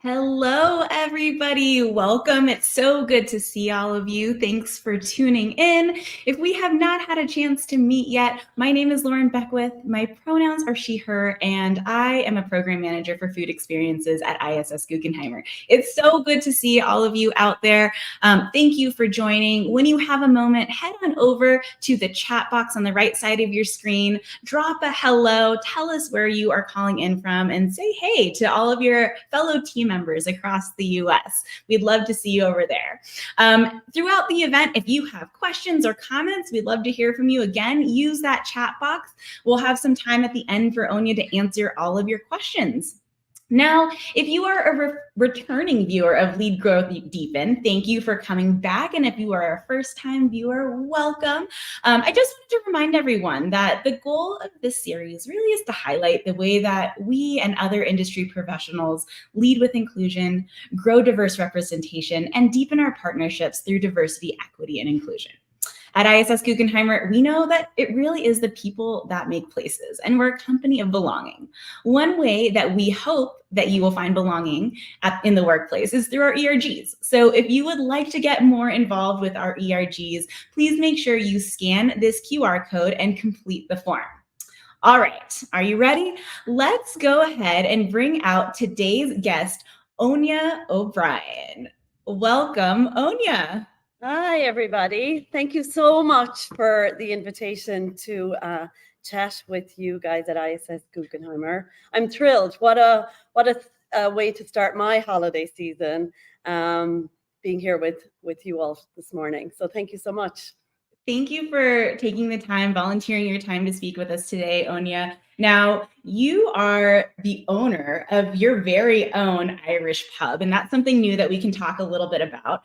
Hello, everybody. Welcome. It's so good to see all of you. Thanks for tuning in. If we have not had a chance to meet yet, my name is Lauren Beckwith. My pronouns are she, her, and I am a program manager for food experiences at ISS Guggenheimer. It's so good to see all of you out there. Thank you for joining. When you have a moment, head on over to the chat box on the right side of your screen, drop a hello, tell us where you are calling in from, and say hey to all of your fellow team members across the US. We'd love to see you over there. Throughout the event, if you have questions or comments, we'd love to hear from you. Again, use that chat box. We'll have some time at the end for Onya to answer all of your questions. Now, if you are a returning viewer of Lead Growth Deepen, thank you for coming back. And if you are a first-time viewer, welcome. I just wanted to remind everyone that the goal of this series really is to highlight the way that we and other industry professionals lead with inclusion, grow diverse representation, and deepen our partnerships through diversity, equity, and inclusion. At ISS Guggenheimer, we know that it really is the people that make places, and we're a company of belonging. One way that we hope that you will find belonging in the workplace is through our ERGs. So if you would like to get more involved with our ERGs, please make sure you scan this QR code and complete the form. All right, are you ready? Let's go ahead and bring out today's guest, Aine O'Brien. Welcome, Aine. Hi, everybody. Thank you so much for the invitation to chat with you guys at ISS Guggenheimer. I'm thrilled. What a way to start my holiday season, being here with you all this morning. So thank you so much. Thank you for taking the time, volunteering your time to speak with us today, Aine. Now, you are the owner of your very own Irish pub, and that's something new that we can talk a little bit about.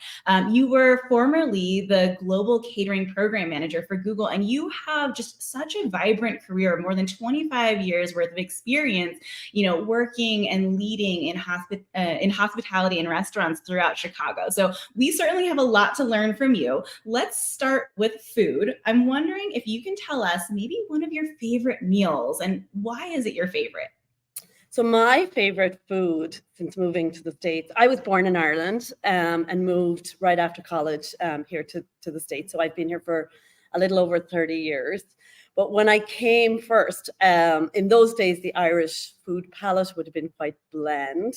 You were formerly the global catering program manager for Google, and you have just such a vibrant career, more than 25 years worth of experience, working and leading in hospitality and restaurants throughout Chicago. So we certainly have a lot to learn from you. Let's start with food. I'm wondering if you can tell us maybe one of your favorite meals, and why is it your favorite? So my favorite food since moving to the States, I was born in Ireland and moved right after college here to the States. So I've been here for a little over 30 years. But when I came first, in those days, the Irish food palette would have been quite bland.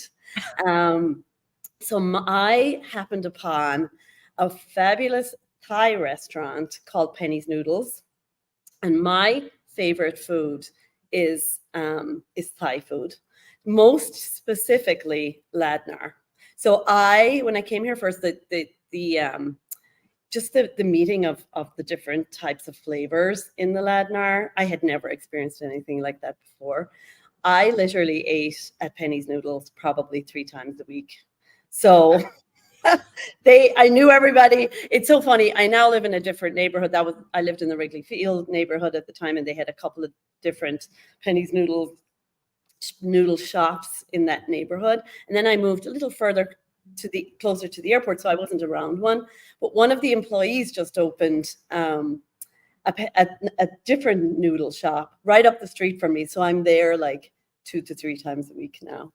So I happened upon a fabulous Thai restaurant called Penny's Noodles. And my favorite food is Thai food, most specifically ladnar. So when I came here first, the meeting of the different types of flavors in the ladnar, I had never experienced anything like that before. I literally ate at Penny's Noodles probably 3 times a week. So I knew everybody. It's so funny. I now live in a different neighborhood. I lived in the Wrigley Field neighborhood at the time, and they had a couple of different Penny's noodle shops in that neighborhood. And then I moved a little further to the closer to the airport, so I wasn't around one. But one of the employees just opened a different noodle shop right up the street from me. So I'm there like 2 to 3 times a week now.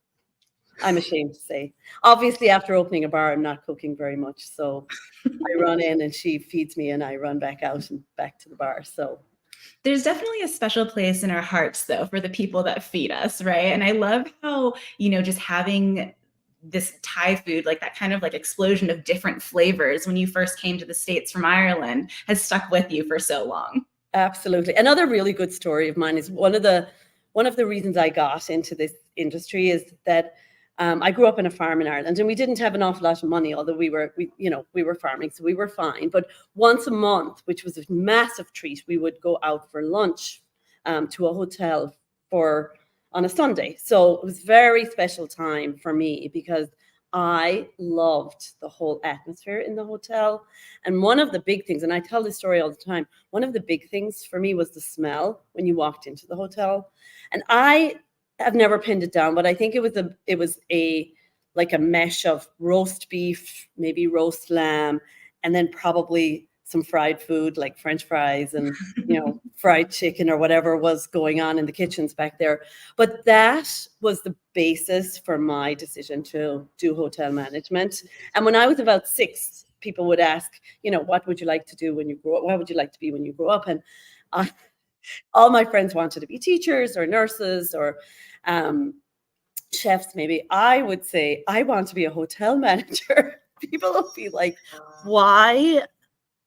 I'm ashamed to say. Obviously, after opening a bar, I'm not cooking very much. So I run in and she feeds me and I run back out and back to the bar. So there's definitely a special place in our hearts, though, for the people that feed us, right? And I love how, just having this Thai food, like that kind of like explosion of different flavors when you first came to the States from Ireland, has stuck with you for so long. absolutely. Another really good story of mine is one of the reasons I got into this industry is that I grew up in a farm in Ireland, and we didn't have an awful lot of money, although we were farming, so we were fine. But once a month, which was a massive treat, we would go out for lunch to a hotel on a Sunday. So it was a very special time for me because I loved the whole atmosphere in the hotel. And one of the big things, and I tell this story all the time, one of the big things for me was the smell when you walked into the hotel. And I've never pinned it down, but I think it was a like a mesh of roast beef, maybe roast lamb, and then probably some fried food like French fries and fried chicken or whatever was going on in the kitchens back there. But that was the basis for my decision to do hotel management. And when I was about 6, people would ask, what would you like to do when you grow up? What would you like to be when you grow up? And all my friends wanted to be teachers or nurses or chefs, maybe. I would say, I want to be a hotel manager. People will be like, why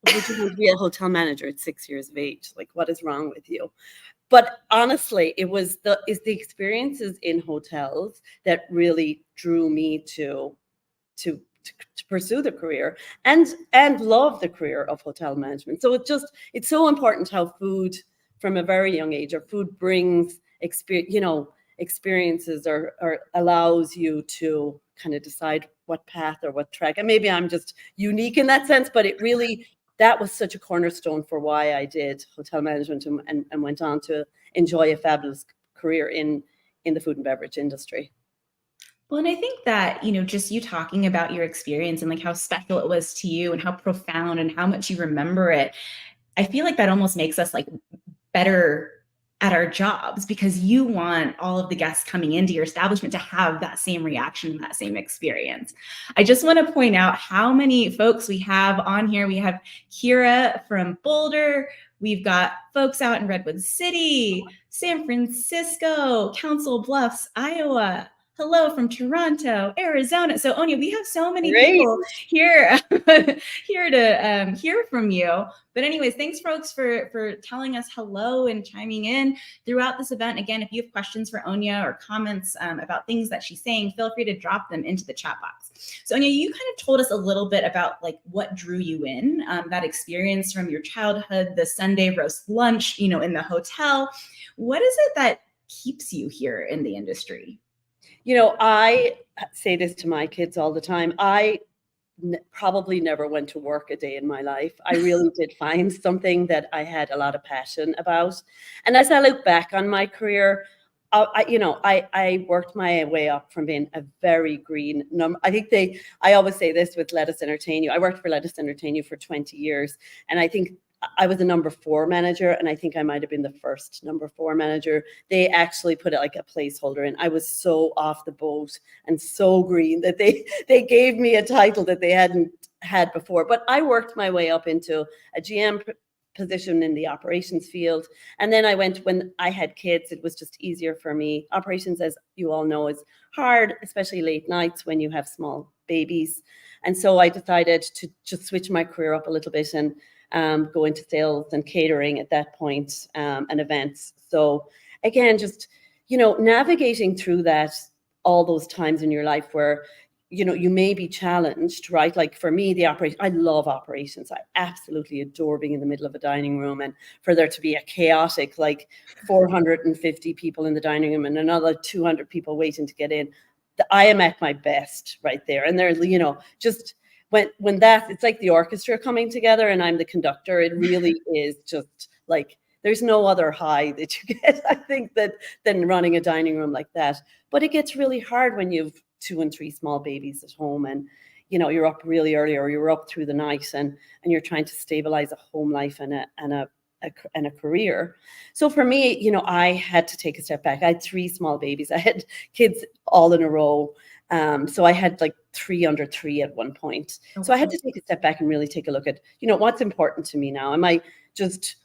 would you want to be a hotel manager at 6 years of age? Like, what is wrong with you? But honestly, it's the experiences in hotels that really drew me to pursue the career and love the career of hotel management. So it's so important how food from a very young age, or food brings experiences or allows you to kind of decide what path or what track. And maybe I'm just unique in that sense, but that was such a cornerstone for why I did hotel management and went on to enjoy a fabulous career in the food and beverage industry. Well, and I think that, just you talking about your experience and like how special it was to you and how profound and how much you remember it, I feel like that almost makes us like better at our jobs because you want all of the guests coming into your establishment to have that same reaction, that same experience. I just want to point out how many folks we have on here. We have Kira from Boulder. We've got folks out in Redwood City, San Francisco, Council Bluffs, Iowa. Hello from Toronto, Arizona. So Onya, we have so many people here here to hear from you. But anyways, thanks folks for telling us hello and chiming in throughout this event. Again, if you have questions for Onya or comments about things that she's saying, feel free to drop them into the chat box. So Onya, you kind of told us a little bit about like what drew you in, that experience from your childhood, the Sunday roast lunch, in the hotel. What is it that keeps you here in the industry? I say this to my kids all the time. I probably never went to work a day in my life. I really did find something that I had a lot of passion about. And as I look back on my career, I worked my way up from being a very green number. I always say this with Let Us Entertain You. I worked for Let Us Entertain You for 20 years. And I think I was a number 4 manager, and I think I might have been the first number 4 manager. They actually put it like a placeholder in. I was so off the boat and so green that they gave me a title that they hadn't had before. But I worked my way up into a GM position in the operations field. And then when I had kids, it was just easier for me. Operations, as you all know, is hard, especially late nights when you have small babies. And so I decided to just switch my career up a little bit and go into sales and catering at that point, and events. So again, just, navigating through all those times in your life where, you may be challenged, right? Like for me, I love operations. I absolutely adore being in the middle of a dining room, and for there to be a chaotic, like 450 people in the dining room and another 200 people waiting to get in. I am at my best right there. And there's, just when it's like the orchestra coming together and I'm the conductor, it really is just like, there's no other high that you get, I think, than running a dining room like that. But it gets really hard when you've 2 and 3 small babies at home, and you're up really early, or you're up through the night, and you're trying to stabilize a home life and a career. So for me, I had to take a step back. I had 3 small babies. I had kids all in a row. So I had like 3 under 3 at one point. So I had to take a step back and really take a look at, what's important to me now. Am I just,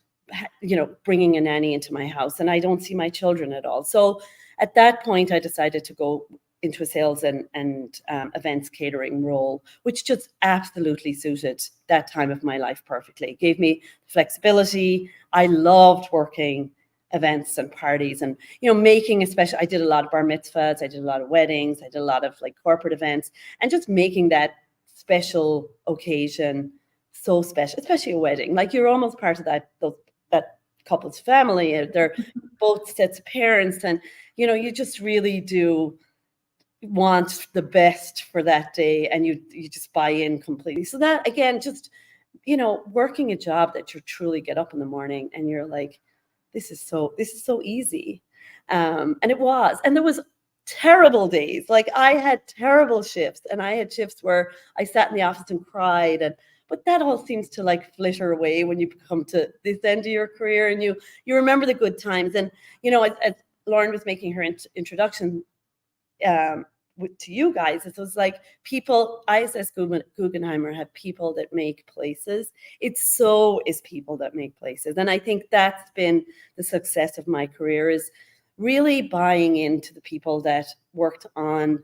bringing a nanny into my house, and I don't see my children at all? So at that point, I decided to go into a sales and events catering role, which just absolutely suited that time of my life perfectly. It gave me flexibility. I loved working events and parties, and making especially, I did a lot of bar mitzvahs, I did a lot of weddings, I did a lot of like corporate events, and just making that special occasion so special, especially a wedding. Like, you're almost part of that couple's family. They're both sets of parents, and you just really do want the best for that day, and you just buy in completely. So that, again, just working a job that you truly get up in the morning and you're like, this is so easy. And it was. And there was terrible days. Like, I had terrible shifts, and I had shifts where I sat in the office and cried, but that all seems to like flitter away when you come to this end of your career, and you remember the good times. And as Lauren was making her introduction to you guys, it was like, people, ISS Guggenheimer have people that make places. It's so is people that make places. And I think that's been the success of my career, is really buying into the people that worked on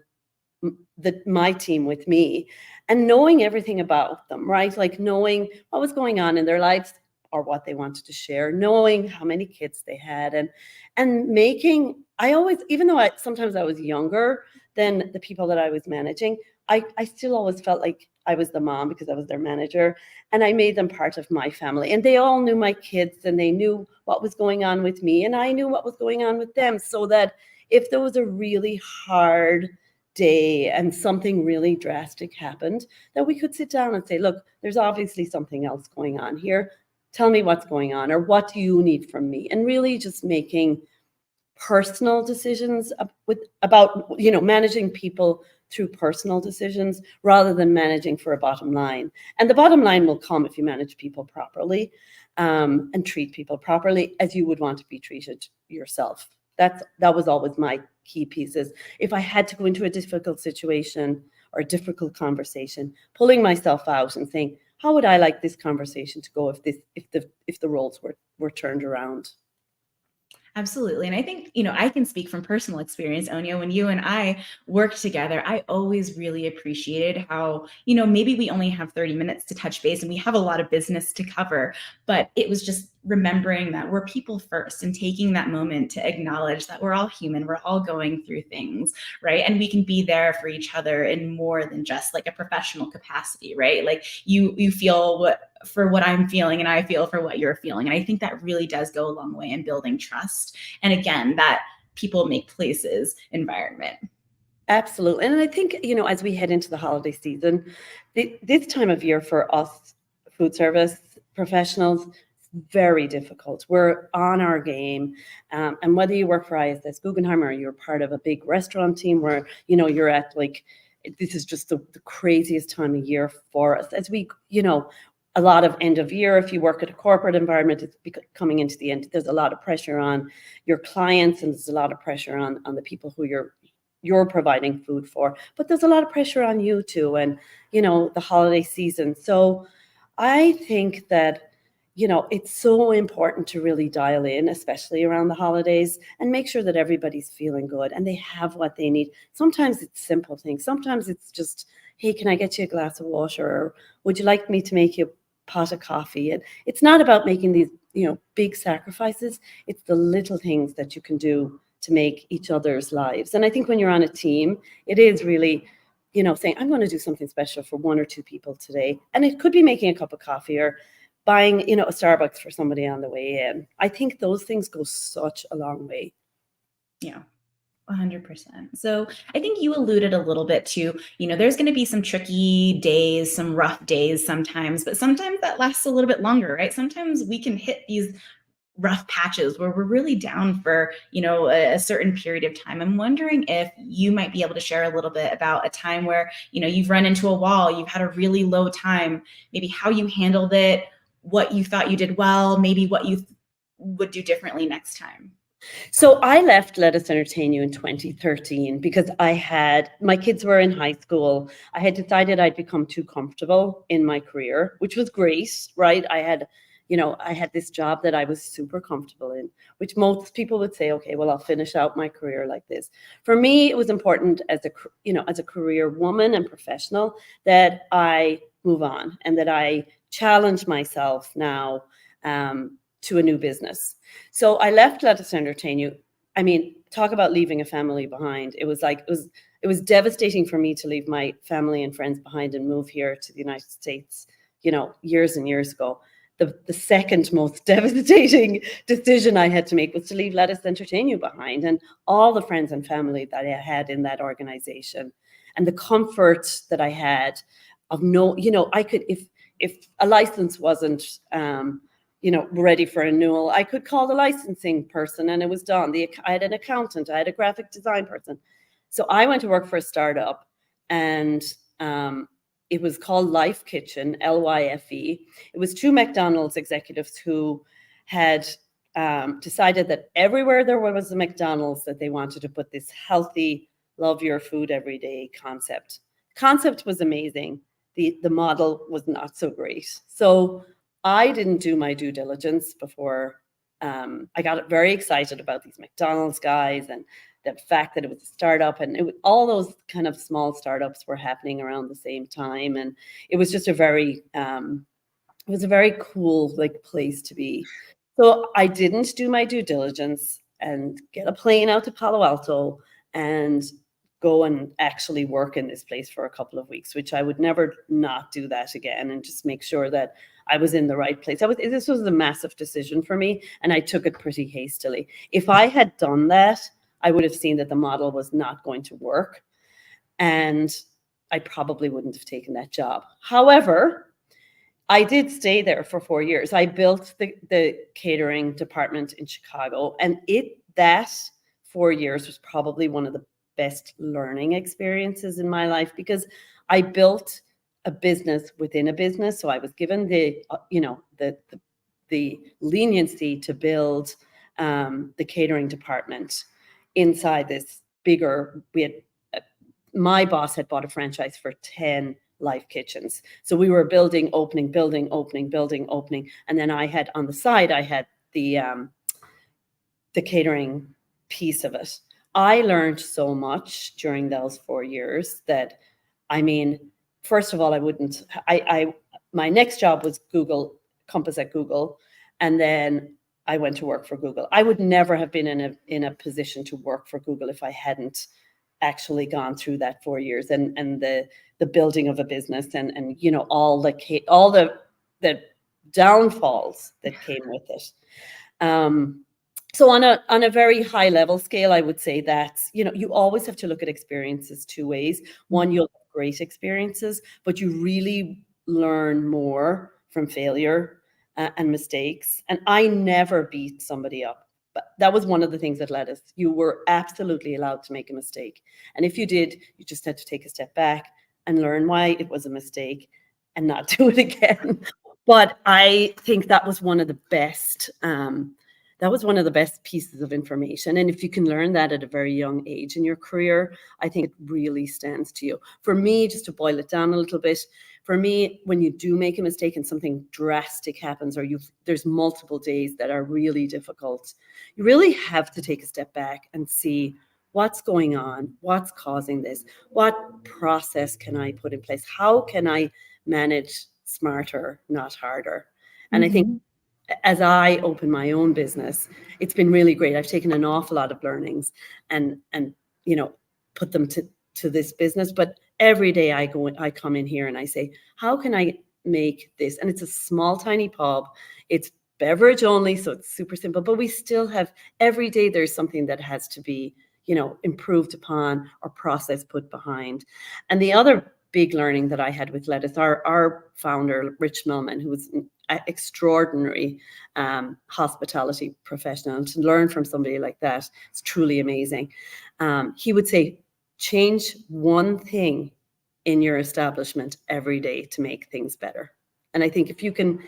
my team with me, and knowing everything about them, right? Like, knowing what was going on in their lives or what they wanted to share, knowing how many kids they had, and making, I always, even though sometimes I was younger than the people that I was managing, I still always felt like I was the mom because I was their manager, and I made them part of my family. And they all knew my kids, and they knew what was going on with me, and I knew what was going on with them, so that if there was a really hard day and something really drastic happened, that we could sit down and say, look, there's obviously something else going on here. Tell me what's going on, or what do you need from me? And really just making personal decisions about managing people through personal decisions, rather than managing for a bottom line. And the bottom line will come if you manage people properly, and treat people properly as you would want to be treated yourself. That was always my key pieces. If I had to go into a difficult situation or a difficult conversation, pulling myself out and saying, how would I like this conversation to go if the roles were turned around? Absolutely. And I think, I can speak from personal experience, Onya. When you and I worked together, I always really appreciated how, maybe we only have 30 minutes to touch base and we have a lot of business to cover, but it was just remembering that we're people first, and taking that moment to acknowledge that we're all human, we're all going through things, right? And we can be there for each other in more than just like a professional capacity, right? Like, you feel for what I'm feeling, and I feel for what you're feeling. And I think that really does go a long way in building trust. And again, that people make places environment. Absolutely. And I think, as we head into the holiday season, this time of year for us food service professionals, very difficult. We're on our game. And whether you work for ISS Guggenheim, or you're part of a big restaurant team where, you're at like, this is just the craziest time of year for us, as we, a lot of end of year. If you work at a corporate environment, it's coming into the end. There's a lot of pressure on your clients, and there's a lot of pressure on the people who you're providing food for. But there's a lot of pressure on you too, and the holiday season. So I think that it's so important to really dial in, especially around the holidays, and make sure that everybody's feeling good and they have what they need. Sometimes it's simple things. Sometimes it's just, hey, can I get you a glass of water? Or would you like me to make you a pot of coffee? And it's not about making these, big sacrifices. It's the little things that you can do to make each other's lives. And I think when you're on a team, it is really, saying, I'm going to do something special for 1 or 2 people today. And it could be making a cup of coffee, or buying, a Starbucks for somebody on the way in. I think those things go such a long way. Yeah. 100%. So I think you alluded a little bit to, there's going to be some tricky days, some rough days sometimes, but sometimes that lasts a little bit longer, right? Sometimes we can hit these rough patches where we're really down for, a certain period of time. I'm wondering if you might be able to share a little bit about a time where, you've run into a wall, you've had a really low time, maybe how you handled it, what you thought you did well, maybe what you would do differently next time. So I left Let Us Entertain You in 2013 because my kids were in high school. I had decided I'd become too comfortable in my career, which was great, right? I had this job that I was super comfortable in, which most people would say, okay, well, I'll finish out my career like this. For me, it was important as a career woman and professional that I move on and that I challenge myself now to a new business. So I left Let Us Entertain You. I mean, talk about leaving a family behind. It was devastating for me to leave my family and friends behind and move here to the United States, years and years ago. The second most devastating decision I had to make was to leave Let Us Entertain You behind and all the friends and family that I had in that organization and the comfort that I had of I could, if a license wasn't, ready for renewal, I could call the licensing person and it was done. I had an accountant, I had a graphic design person. So I went to work for a startup and it was called Life Kitchen, LYFE. It was two McDonald's executives who had decided that everywhere there was a McDonald's that they wanted to put this healthy, love your food every day concept. Concept was amazing. The model was not so great. So I didn't do my due diligence before I got very excited about these McDonald's guys and the fact that it was a startup and all those kind of small startups were happening around the same time. And it was just a very cool place to be. So I didn't do my due diligence and get a plane out to Palo Alto and go and actually work in this place for a couple of weeks, which I would never not do that again and just make sure that I was in the right place. This was a massive decision for me and I took it pretty hastily. If I had done that, I would have seen that the model was not going to work and I probably wouldn't have taken that job. However, I did stay there for 4 years. I built the catering department in Chicago and that 4 years was probably one of the best learning experiences in my life because I built a business within a business. So I was given the leniency to build the catering department inside this bigger. My boss had bought a franchise for 10 Life Kitchens. So we were building, opening, and then I had on the side the catering piece of it. I learned so much during those 4 years that, I mean, first of all, my next job was Compass at Google. And then I went to work for Google. I would never have been in a position to work for Google if I hadn't actually gone through that 4 years and the building of a business and all the downfalls that came with it. So on a very high level scale, I would say that, you always have to look at experiences two ways. One, you'll have great experiences, but you really learn more from failure and mistakes. And I never beat somebody up. But that was one of the things that led us. You were absolutely allowed to make a mistake. And if you did, you just had to take a step back and learn why it was a mistake and not do it again. But I think that was one of the best pieces of information. And if you can learn that at a very young age in your career, I think it really stands to you. For me, just to boil it down a little bit, for me, when you do make a mistake and something drastic happens or there's multiple days that are really difficult, you really have to take a step back and see what's going on, what's causing this, what process can I put in place, how can I manage smarter, not harder. And I think as I open my own business, it's been really great. I've taken an awful lot of learnings and put them to this business. But every day I come in here and I say, how can I make this? And it's a small, tiny pub. It's beverage only, so it's super simple. But we still have every day there's something that has to be, improved upon or process put behind. And the other big learning that I had with Lettuce, our founder, Rich Millman, who was extraordinary hospitality professional. And to learn from somebody like that is truly amazing. He would say, change one thing in your establishment every day to make things better. And I think if you can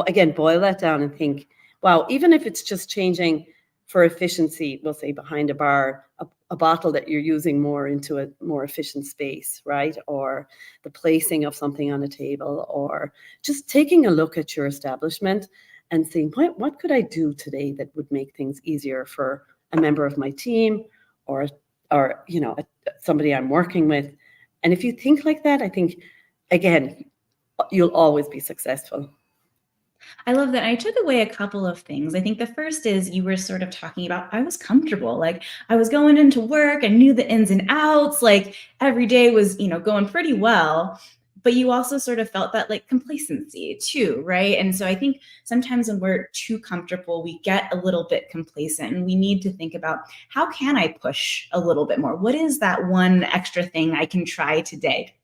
again boil that down and think, wow, even if it's just changing for efficiency, we'll say behind a bar, a bottle that you're using more into a more efficient space, right? Or the placing of something on a table, or just taking a look at your establishment and saying, what could I do today that would make things easier for a member of my team, or somebody I'm working with. And if you think like that, I think, again, you'll always be successful. I love that. I took away a couple of things. I think the first is you were sort of talking about, I was comfortable. Like I was going into work, I knew the ins and outs, like every day was, going pretty well. But you also sort of felt that like complacency too, right? And so I think sometimes when we're too comfortable, we get a little bit complacent, and we need to think about, how can I push a little bit more? What is that one extra thing I can try today,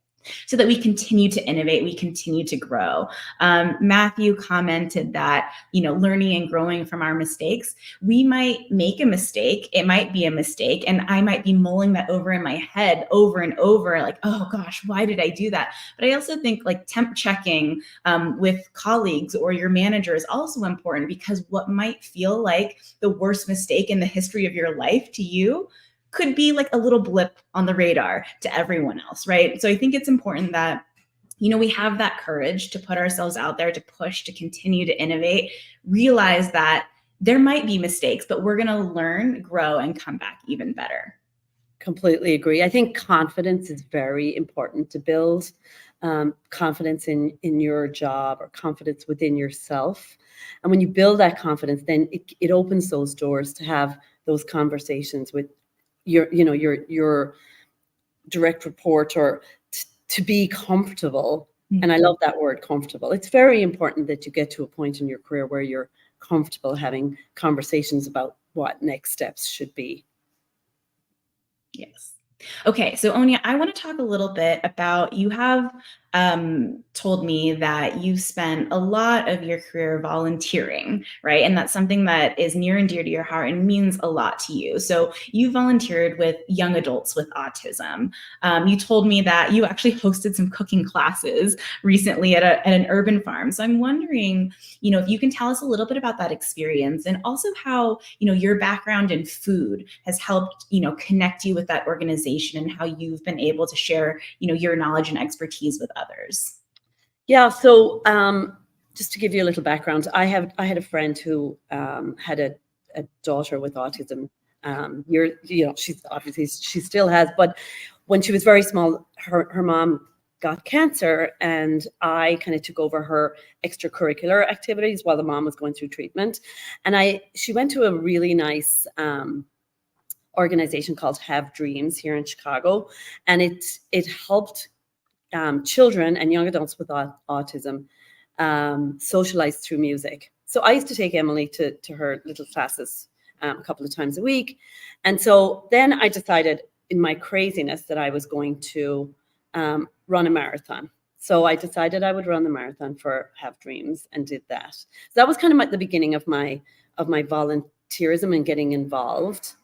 so that we continue to innovate, we continue to grow. Matthew commented that, learning and growing from our mistakes, we might make a mistake, it might be a mistake, and I might be mulling that over in my head over and over, like, oh gosh, why did I do that? But I also think like temp checking with colleagues or your manager is also important, because what might feel like the worst mistake in the history of your life to you could be like a little blip on the radar to everyone else, right? So I think it's important that, we have that courage to put ourselves out there, to push, to continue to innovate, realize that there might be mistakes, but we're going to learn, grow, and come back even better. Completely agree. I think confidence is very important to build. Confidence in your job, or confidence within yourself. And when you build that confidence, then it opens those doors to have those conversations with your direct report, or to be comfortable. Mm-hmm. And I love that word, comfortable. It's very important that you get to a point in your career where you're comfortable having conversations about what next steps should be. Yes. Okay, so Aine, I want to talk a little bit about, you have told me that you spent a lot of your career volunteering, right? And that's something that is near and dear to your heart and means a lot to you. So you volunteered with young adults with autism. You told me that you actually hosted some cooking classes recently at an urban farm. So I'm wondering, if you can tell us a little bit about that experience, and also how, your background in food has helped, connect you with that organization, and how you've been able to share, your knowledge and expertise with others. Yeah. So just to give you a little background, I had a friend who had a daughter with autism. She still has, but when she was very small, her mom got cancer, and I kind of took over her extracurricular activities while the mom was going through treatment. And she went to a really nice organization called Have Dreams here in Chicago, and it helped children and young adults with autism socialize through music. So I used to take Emily to her little classes a couple of times a week. And so then I decided, in my craziness, that I was going to run a marathon. So I decided I would run the marathon for Have Dreams, and did that. So that was kind of the beginning of my volunteerism and getting involved.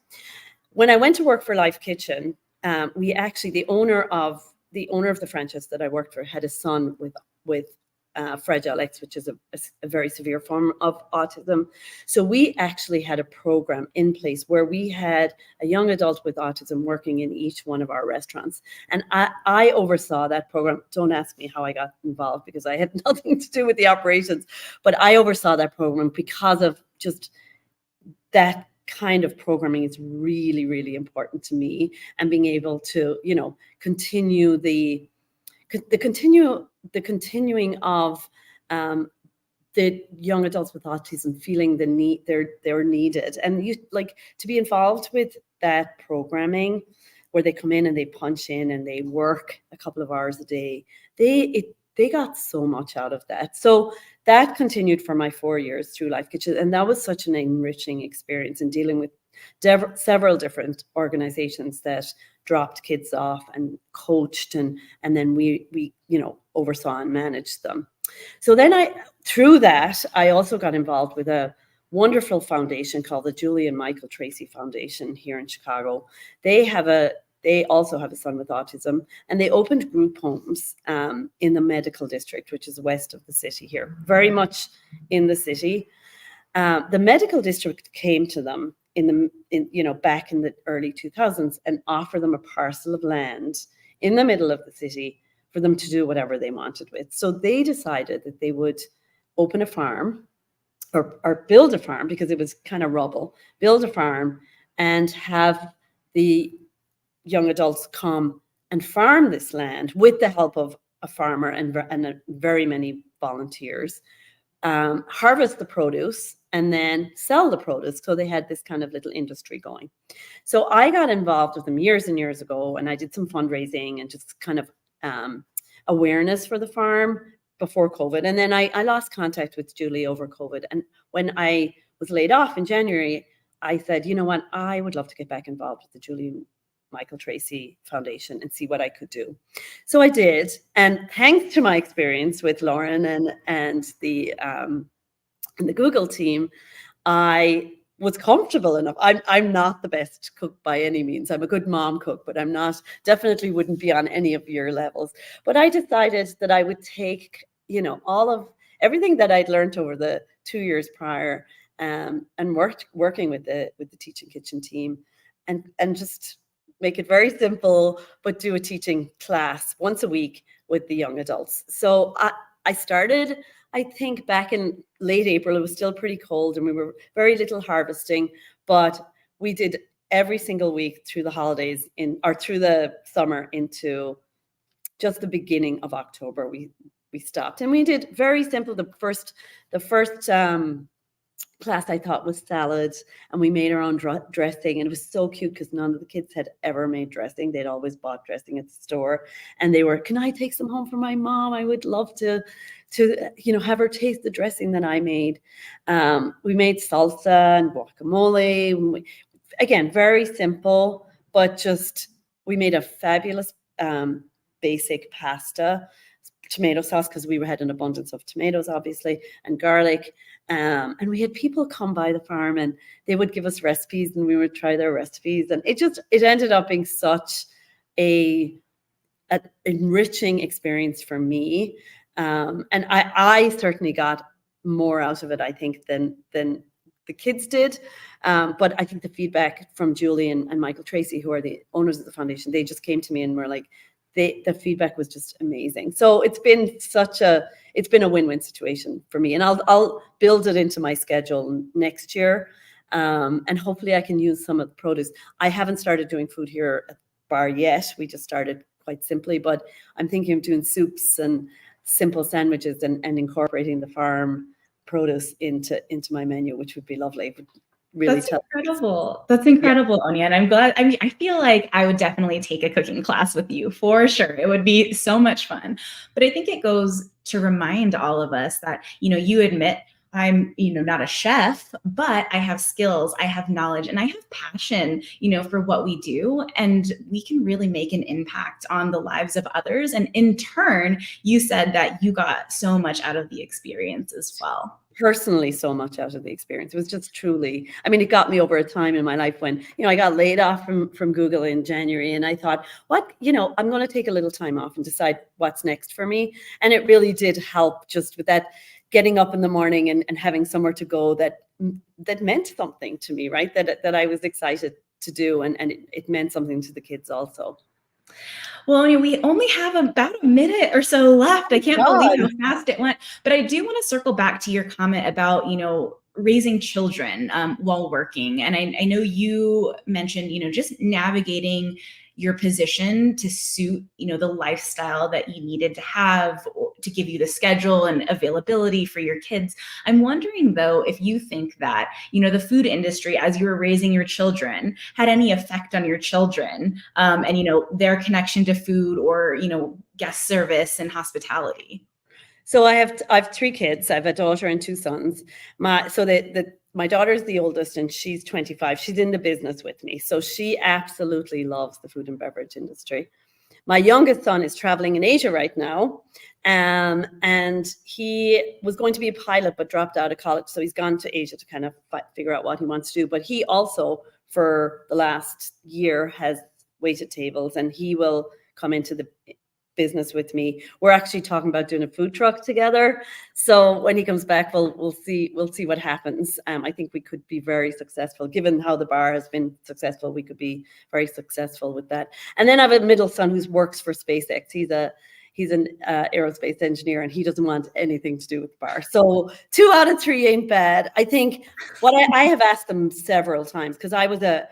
When I went to work for Life Kitchen, the owner of the franchise that I worked for had a son with Fragile X, which is a very severe form of autism. So we actually had a program in place where we had a young adult with autism working in each one of our restaurants. And I oversaw that program. Don't ask me how I got involved, because I had nothing to do with the operations, but I oversaw that program because of just that kind of programming is really, really important to me, and being able to, continue the continuing of the young adults with autism feeling the need, they're needed, and to be involved with that programming where they come in and they punch in and they work a couple of hours a day. They got so much out of that. So that continued for my 4 years through Life Kitchen. And that was such an enriching experience in dealing with several different organizations that dropped kids off and coached, and then we oversaw and managed them. So then through that, I also got involved with a wonderful foundation called the Julie and Michael Tracy Foundation here in Chicago. They also have a son with autism, and they opened group homes in the medical district, which is west of the city here, very much in the city. The medical district came to them back in the early 2000s and offered them a parcel of land in the middle of the city for them to do whatever they wanted with. So they decided that they would open a farm or build a farm, because it was kind of rubble, build a farm and have the young adults come and farm this land with the help of a farmer and very many volunteers, harvest the produce and then sell the produce. So they had this kind of little industry going. So I got involved with them years and years ago, and I did some fundraising and just kind of awareness for the farm before COVID. And then I lost contact with Julie over COVID. And when I was laid off in January, I said, you know what, I would love to get back involved with the Julie Michael Tracy Foundation and see what I could do. So I did. And thanks to my experience with Lauren and the Google team, I was comfortable enough. I'm not the best cook by any means. I'm a good mom cook, but I'm not, definitely wouldn't be on any of your levels. But I decided that I would take, all of everything that I'd learned over the 2 years prior, and working with the Teaching Kitchen team, and just make it very simple, but do a teaching class once a week with the young adults. So I started, I think, back in late April. It was still pretty cold and we were very little harvesting, but we did every single week through the holidays through the summer into just the beginning of October. We stopped and we did very simple. The first class I thought was salads, and we made our own dressing, and it was so cute because none of the kids had ever made dressing. They'd always bought dressing at the store, and they were, can I take some home for my mom? I would love to have her taste the dressing that I made. We made salsa and guacamole. Again, very simple, but just we made a fabulous basic pasta, tomato sauce, because we had an abundance of tomatoes, obviously, and garlic. And we had people come by the farm and they would give us recipes and we would try their recipes. And it ended up being such an enriching experience for me. And I certainly got more out of it, I think, than the kids did. But I think the feedback from Julie and Michael Tracy, who are the owners of the foundation, they just came to me and were like, the feedback was just amazing. So it's been a win-win situation for me, and I'll build it into my schedule next year, and hopefully I can use some of the produce. I haven't started doing food here at the bar yet. We just started quite simply, but I'm thinking of doing soups and simple sandwiches and incorporating the farm produce into my menu, which would be lovely. Really incredible. That's incredible, yeah. Anya. And I'm glad. I mean, I feel like I would definitely take a cooking class with you for sure. It would be so much fun. But I think it goes to remind all of us that, you admit I'm, not a chef, but I have skills, I have knowledge, and I have passion, for what we do. And we can really make an impact on the lives of others. And in turn, you said that you got so much out of the experience as well. Personally, so much out of the experience. It was just truly, it got me over a time in my life when, I got laid off from Google in January, and I thought, I'm going to take a little time off and decide what's next for me. And it really did help, just with that, getting up in the morning and having somewhere to go that meant something to me, right? That I was excited to do. And it meant something to the kids also. Well, we only have about a minute or so left. I can't believe how fast it went. But I do want to circle back to your comment about, raising children while working. And I know you mentioned, just navigating your position to suit, the lifestyle that you needed to have to give you the schedule and availability for your kids. I'm wondering, though, if you think that, the food industry, as you were raising your children, had any effect on your children and, their connection to food or, guest service and hospitality. So I have 3 kids. I have a daughter and 2 sons. My daughter's the oldest, and she's 25. She's in the business with me. So she absolutely loves the food and beverage industry. My youngest son is traveling in Asia right now. And he was going to be a pilot, but dropped out of college. So he's gone to Asia to kind of figure out what he wants to do. But he also, for the last year, has waited tables, and he will come into the business with me. We're actually talking about doing a food truck together. So when he comes back, we'll see what happens. I think we could be very successful, given how the bar has been successful. We could be very successful with that. And then I have a middle son who works for SpaceX. He's an aerospace engineer, and he doesn't want anything to do with the bar. So 2 out of 3 ain't bad. I think what I have asked them several times, because I was a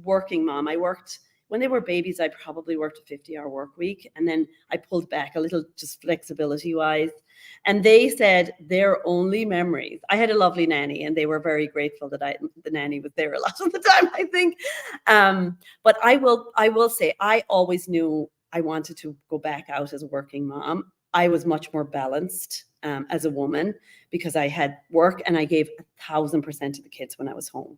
working mom. I worked, when they were babies, I probably worked a 50-hour work week. And then I pulled back a little, just flexibility wise. And they said their only memories, I had a lovely nanny, and they were very grateful that the nanny was there a lot of the time, I think. But I will say, I always knew I wanted to go back out as a working mom. I was much more balanced as a woman, because I had work and I gave 1,000% to the kids when I was home.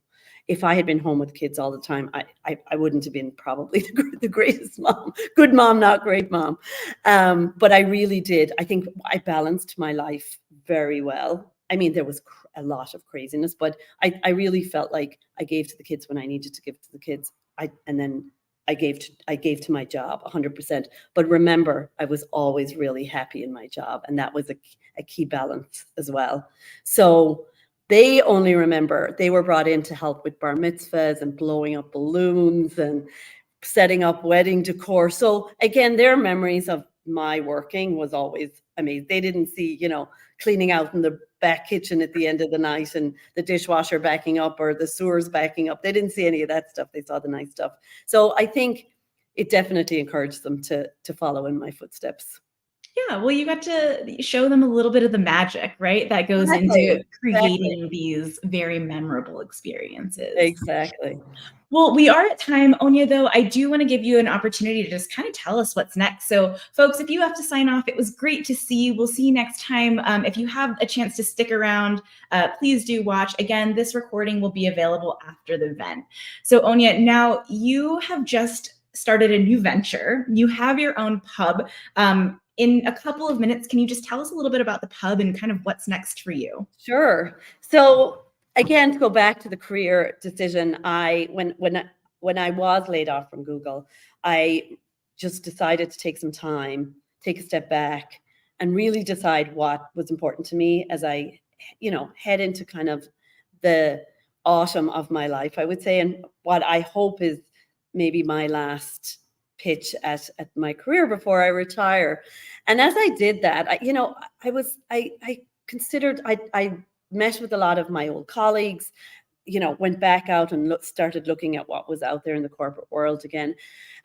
If I had been home with kids all the time, I wouldn't have been probably the greatest mom. Good mom, not great mom. But I really did. I think I balanced my life very well. I mean, there was a lot of craziness, but I really felt like I gave to the kids when I needed to give to the kids. And then I gave to my job 100%. But remember, I was always really happy in my job, and that was a key balance as well. So they only remember they were brought in to help with bar mitzvahs and blowing up balloons and setting up wedding decor. So again, their memories of my working was always amazing. They didn't see, cleaning out in the back kitchen at the end of the night and the dishwasher backing up or the sewers backing up. They didn't see any of that stuff. They saw the nice stuff. So I think it definitely encouraged them to follow in my footsteps. Yeah, well, you got to show them a little bit of the magic, right? That goes into creating these very memorable experiences. Exactly. Well, we are at time, Aine, though. I do want to give you an opportunity to just kind of tell us what's next. So, folks, if you have to sign off, it was great to see you. We'll see you next time. If you have a chance to stick around, please do watch. Again, this recording will be available after the event. So, Aine, now you have just started a new venture. You have your own pub. In a couple of minutes, can you just tell us a little bit about the pub and kind of what's next for you? Sure. So again, to go back to the career decision, when I was laid off from Google, I just decided to take some time, take a step back, and really decide what was important to me as I, head into kind of the autumn of my life, I would say, and what I hope is maybe my last pitch at my career before I retire. And as I did that, I considered, I met with a lot of my old colleagues, went back out and started looking at what was out there in the corporate world again.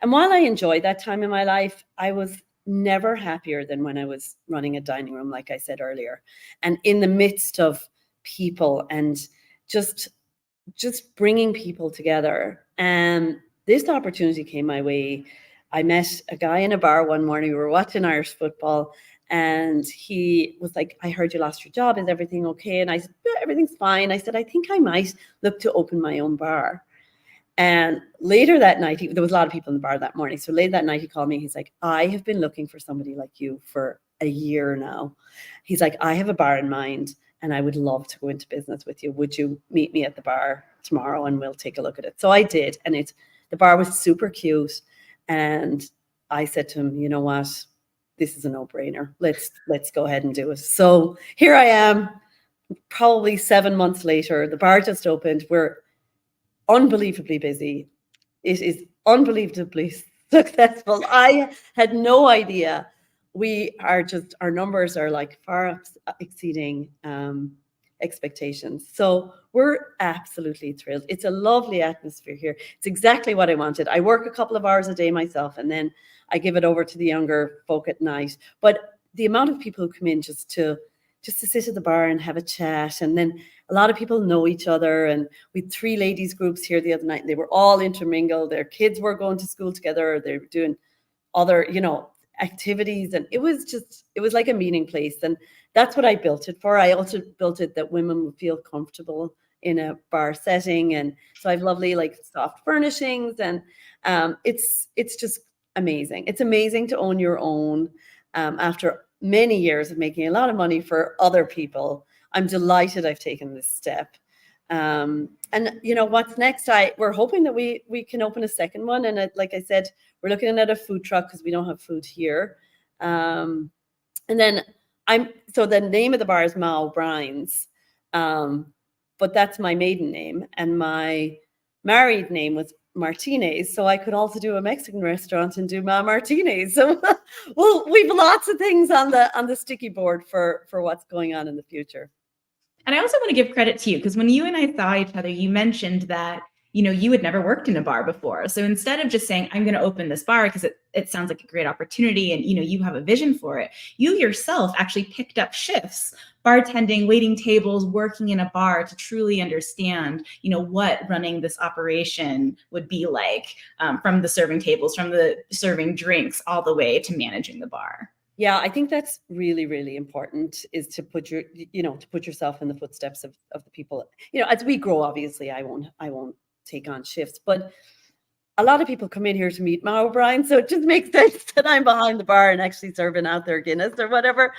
And while I enjoyed that time in my life, I was never happier than when I was running a dining room, like I said earlier, and in the midst of people and just bringing people together. And this opportunity came my way. I met a guy in a bar one morning. We were watching Irish football, and he was like, "I heard you lost your job. Is everything okay?" And I said, "Yeah, everything's fine." I said, "I think I might look to open my own bar." And later that night, there was a lot of people in the bar that morning. So late that night, he called me. He's like, "I have been looking for somebody like you for a year now." He's like, "I have a bar in mind, and I would love to go into business with you. Would you meet me at the bar tomorrow, and we'll take a look at it?" So I did, and the bar was super cute. And I said to him, "You know what? This is a no-brainer. Let's go ahead and do it." So here I am, probably 7 months later. The bar just opened. We're unbelievably busy. It is unbelievably successful. I had no idea. Our numbers are like far exceeding expectations. So we're absolutely thrilled. It's a lovely atmosphere here. It's exactly what I wanted. I work a couple of hours a day myself, and then I give it over to the younger folk at night. But the amount of people who come in just to sit at the bar and have a chat, and then a lot of people know each other. And we had 3 ladies groups here the other night, and they were all intermingled. Their kids were going to school together. They were doing other, activities, and it was like a meeting place. And that's what I built it for. I also built it that women would feel comfortable in a bar setting. And so I have lovely, like, soft furnishings, and it's just amazing. It's amazing to own your own after many years of making a lot of money for other people. I'm delighted I've taken this step. And you know what's next? We're hoping that we can open a second one. And like I said, we're looking at a food truck because we don't have food here. And then so the name of the bar is Ma O'Brien's, but that's my maiden name, and my married name was Martinez, so I could also do a Mexican restaurant and do Ma Martinez. So well, we've lots of things on the sticky board for what's going on in the future. And I also want to give credit to you because when you and I saw each other, you mentioned that, you know, you had never worked in a bar before. So instead of just saying, I'm going to open this bar because it sounds like a great opportunity and, you know, you have a vision for it, you yourself actually picked up shifts, bartending, waiting tables, working in a bar to truly understand, you know, what running this operation would be like, from the serving tables, from the serving drinks, all the way to managing the bar. Yeah, I think that's really, really important, is to put yourself in the footsteps of the people. You know, as we grow, obviously, I won't take on shifts, but a lot of people come in here to meet Ma O'Brien, so it just makes sense that I'm behind the bar and actually serving out their Guinness or whatever.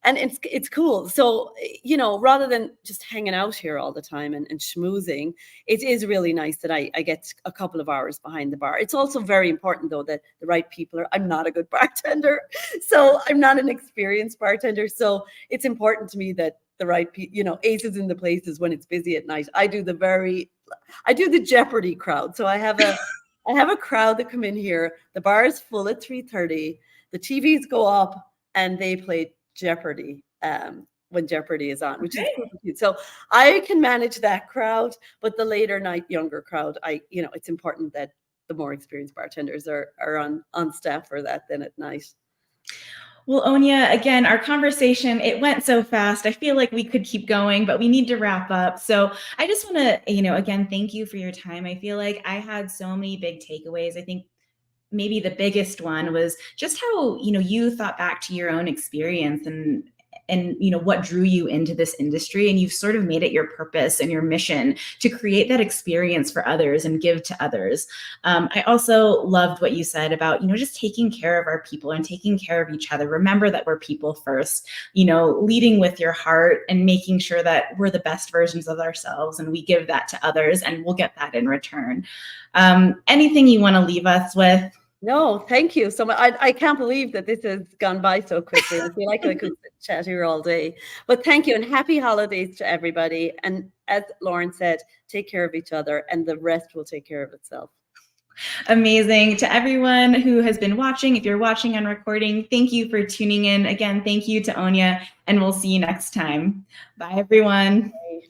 And it's cool. So, you know, rather than just hanging out here all the time and schmoozing, it is really nice that I get a couple of hours behind the bar. It's also very important, though, that the right people are. I'm not a good bartender, so I'm not an experienced bartender. So it's important to me that the right people, you know, aces in the places when it's busy at night. I do the Jeopardy crowd. So I have a crowd that come in here. The bar is full at 3:30. The TVs go up and they play Jeopardy when Jeopardy is on, which is super cute. So I can manage that crowd, but the later night younger crowd, it's important that the more experienced bartenders are on staff for that than at night. Well, Onya, again, our conversation, it went so fast. I feel like we could keep going, but we need to wrap up. So I just want to, you know, again, thank you for your time. I feel like I had so many big takeaways. I think maybe the biggest one was just how, you know, you thought back to your own experience and you know what drew you into this industry, and you've sort of made it your purpose and your mission to create that experience for others and give to others. I also loved what you said about, you know, just taking care of our people and taking care of each other. Remember that we're people first, you know, leading with your heart and making sure that we're the best versions of ourselves, and we give that to others and we'll get that in return. Anything you want to leave us with? No, thank you so much. I can't believe that this has gone by so quickly. I feel like I could chat here all day. But thank you, and happy holidays to everybody. And as Lauren said, take care of each other and the rest will take care of itself. Amazing. To everyone who has been watching, if you're watching on recording, thank you for tuning in. Again, thank you to Onya, and we'll see you next time. Bye, everyone. Bye.